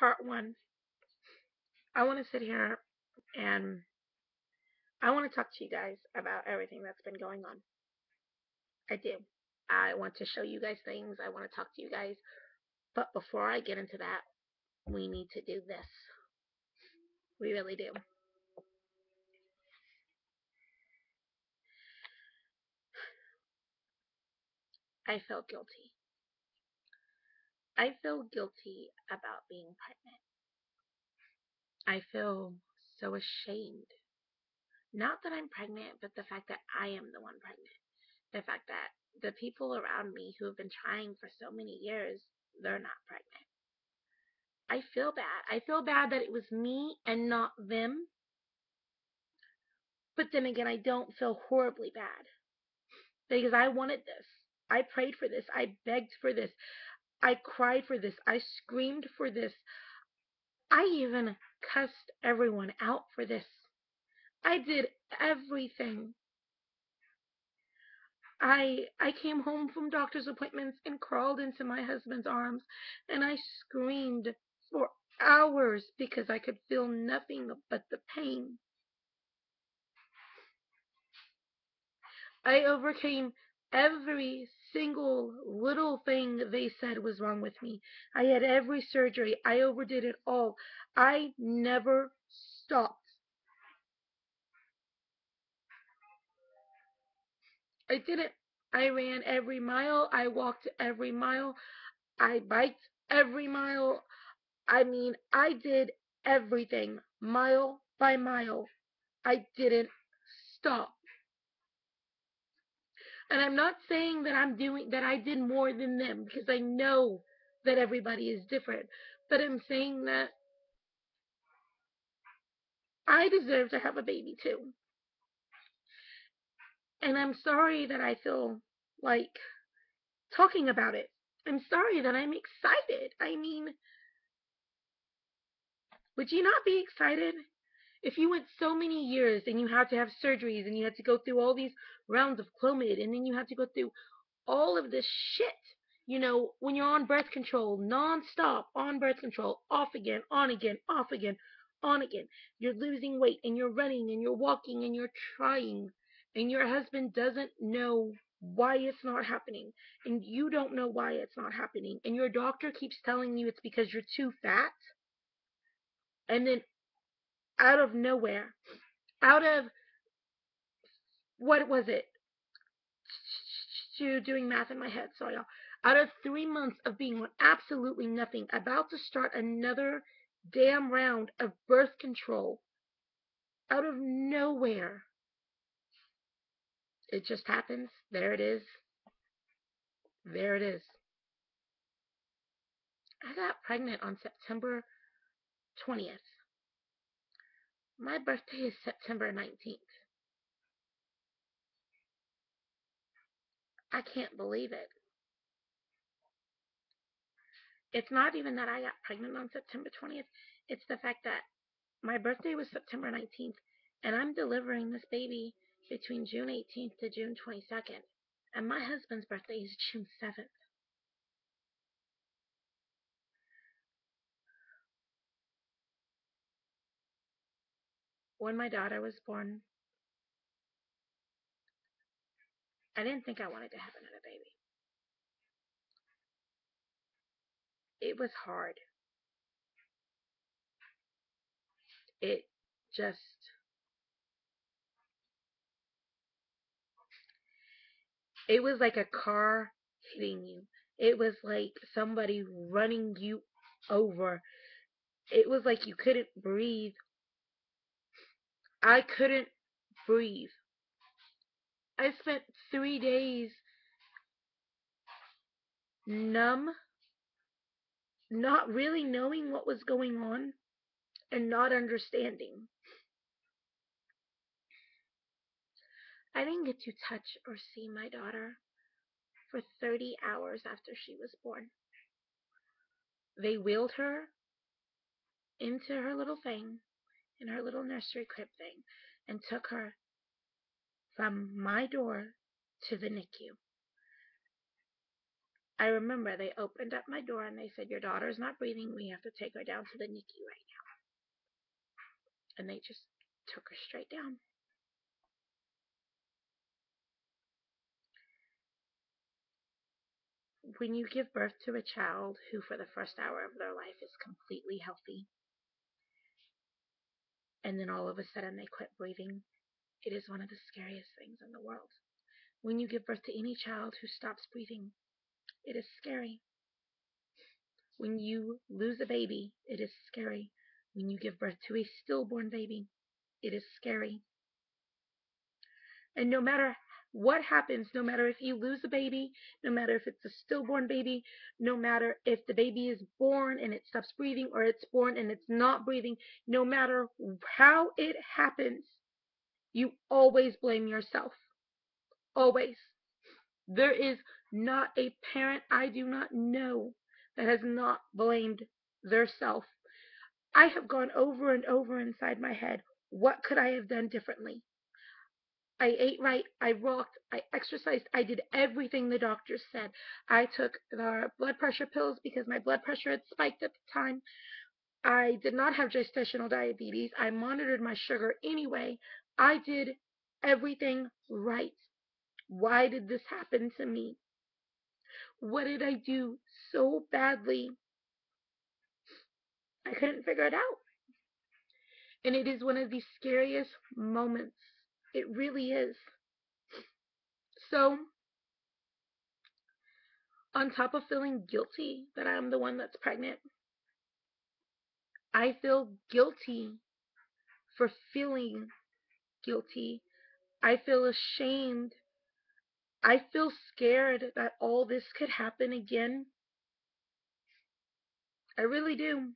Part one. I want to sit here and I want to talk to you guys about everything that's been going on. I do. I want to show you guys things. I want to talk to you guys. But before I get into that, we need to do this. We really do. I feel guilty. I feel guilty about being pregnant. I feel so ashamed. Not that I'm pregnant, but the fact that I am the one pregnant. The fact that the people around me who have been trying for so many years, they're not pregnant. I feel bad. I feel bad that it was me and not them. But then again, I don't feel horribly bad because I wanted this. I prayed for this. I begged for this. I cried for this. I screamed for this. I even cussed everyone out for this. I did everything. I came home from doctor's appointments and crawled into my husband's arms and I screamed for hours because I could feel nothing but the pain. I overcame every single little thing they said was wrong with me. I had every surgery. I overdid it all. I never stopped. I didn't. I ran every mile. I walked every mile. I biked every mile. I mean, I did everything mile by mile. I didn't stop. And I'm not saying that I did more than them because I know that everybody is different. But I'm saying that I deserve to have a baby too. And I'm sorry that I feel like talking about it. I'm sorry that I'm excited. I mean, would you not be excited if you went so many years and you had to have surgeries and you had to go through all these rounds of Clomid and then you had to go through all of this shit? When you're on birth control, non-stop on birth control, off again, on again, off again, on again. You're losing weight and you're running and you're walking and you're trying and your husband doesn't know why it's not happening and you don't know why it's not happening and your doctor keeps telling you it's because you're too fat, and then out of nowhere, out of what was it? Doing math in my head, sorry y'all. Out of 3 months of being on absolutely nothing, about to start another damn round of birth control, out of nowhere, it just happens. There it is. There it is. I got pregnant on September 20th. My birthday is September 19th. I can't believe it. It's not even that I got pregnant on September 20th. It's the fact that my birthday was September 19th, and I'm delivering this baby between June 18th to June 22nd. And my husband's birthday is June 7th. When my daughter was born, I didn't think I wanted to have another baby. It was hard. It just, it was like a car hitting you. It was like somebody running you over. It was like you couldn't breathe. I couldn't breathe. I spent 3 days numb, not really knowing what was going on and not understanding. I didn't get to touch or see my daughter for 30 hours after she was born. They wheeled her into her little thing, in her little nursery crib thing, and took her from my door to the Nicu. I remember they opened up my door and they said, "Your daughter's not breathing. We have to take her down to the Nicu right now." And they just took her straight down. When you give birth to a child who, for the first hour of their life, is completely healthy, and then all of a sudden they quit breathing, it is one of the scariest things in the world. When you give birth to any child who stops breathing, it is scary. When you lose a baby, it is scary. When you give birth to a stillborn baby, it is scary. And no matter what happens, no matter if you lose a baby, no matter if it's a stillborn baby, no matter if the baby is born and it stops breathing or it's born and it's not breathing, no matter how it happens, you always blame yourself. Always. There is not a parent I do not know that has not blamed their self. I have gone over and over inside my head, what could I have done differently? I ate right, I walked, I exercised, I did everything the doctors said. I took the blood pressure pills because my blood pressure had spiked at the time. I did not have gestational diabetes. I monitored my sugar anyway. I did everything right. Why did this happen to me? What did I do so badly? I couldn't figure it out. And it is one of the scariest moments. It really is. So, on top of feeling guilty that I'm the one that's pregnant, I feel guilty for feeling guilty. I feel ashamed. I feel scared that all this could happen again. I really do.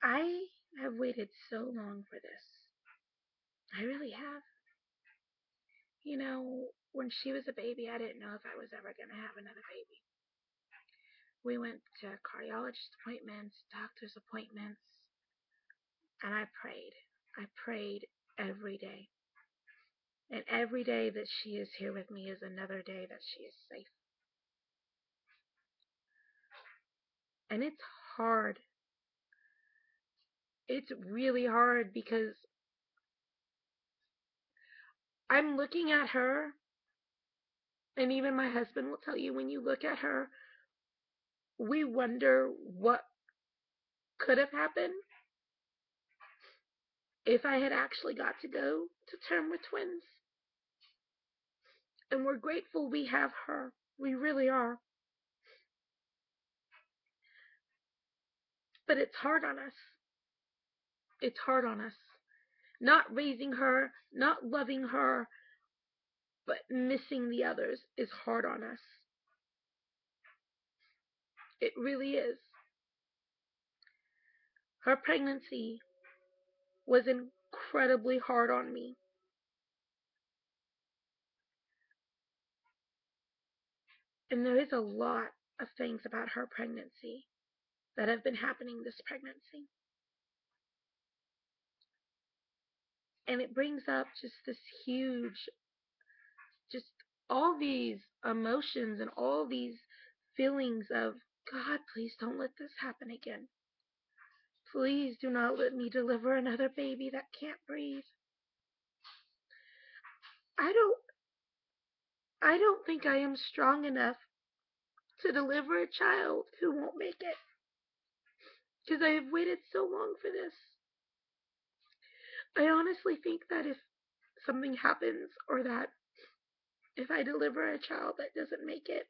I have waited so long for this. I really have. When she was a baby, I didn't know if I was ever going to have another baby. We went to cardiologist appointments, doctor's appointments, and I prayed. I prayed every day. And every day that she is here with me is another day that she is safe. And it's hard. It's really hard because I'm looking at her, and even my husband will tell you when you look at her, we wonder what could have happened if I had actually got to go to term with twins. And we're grateful we have her. We really are. But it's hard on us. It's hard on us. Not raising her, not loving her, but missing the others is hard on us. It really is. Her pregnancy was incredibly hard on me. And there is a lot of things about her pregnancy that have been happening this pregnancy. And it brings up just this huge, just all these emotions and all these feelings of, God, please don't let this happen again. Please do not let me deliver another baby that can't breathe. I don't I don't think I am strong enough to deliver a child who won't make it because I have waited so long for this. I honestly think that if something happens or that if I deliver a child that doesn't make it,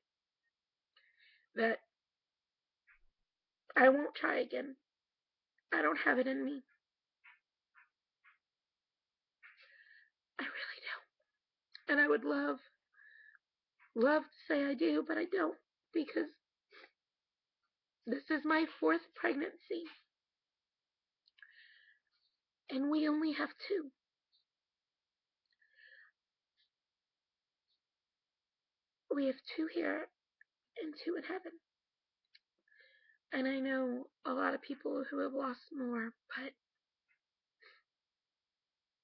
that I won't try again. I don't have it in me. I really don't. And I would love to say I do, but I don't because this is my fourth pregnancy and we only have two. We have two here and two in heaven. And I know a lot of people who have lost more, but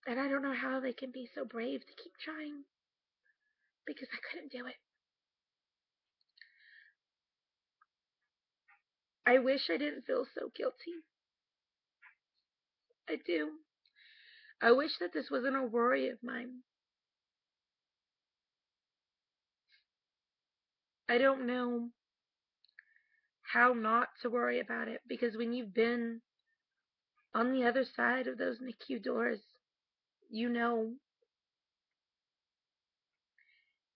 And I don't know how they can be so brave to keep trying because I couldn't do it. I wish I didn't feel so guilty. I do. I wish that this wasn't a worry of mine. I don't know how not to worry about it because when you've been on the other side of those NICU doors, you know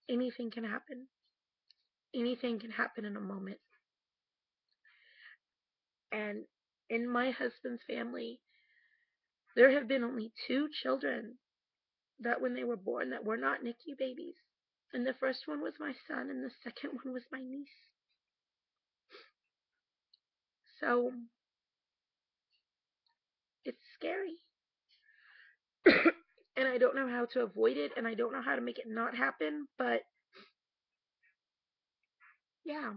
anything can happen. Anything can happen in a moment. And in my husband's family, there have been only two children that when they were born that were not NICU babies. And the first one was my son, and the second one was my niece. So it's scary. And I don't know how to avoid it, and I don't know how to make it not happen, but yeah.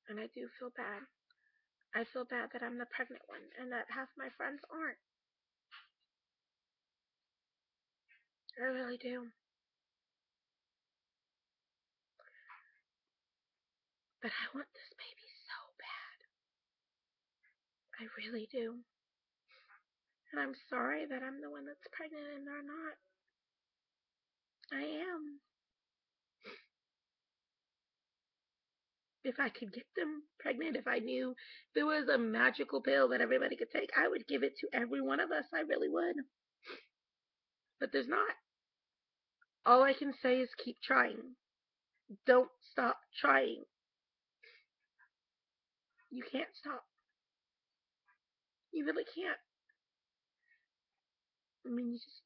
And I do feel bad. I feel bad that I'm the pregnant one and that half my friends aren't. I really do. But I want this baby so bad. I really do. And I'm sorry that I'm the one that's pregnant and they're not. I am. If I could get them pregnant, if I knew there was a magical pill that everybody could take, I would give it to every one of us. I really would. But there's not. All I can say is keep trying. Don't stop trying. You can't stop. You really can't. I mean, you just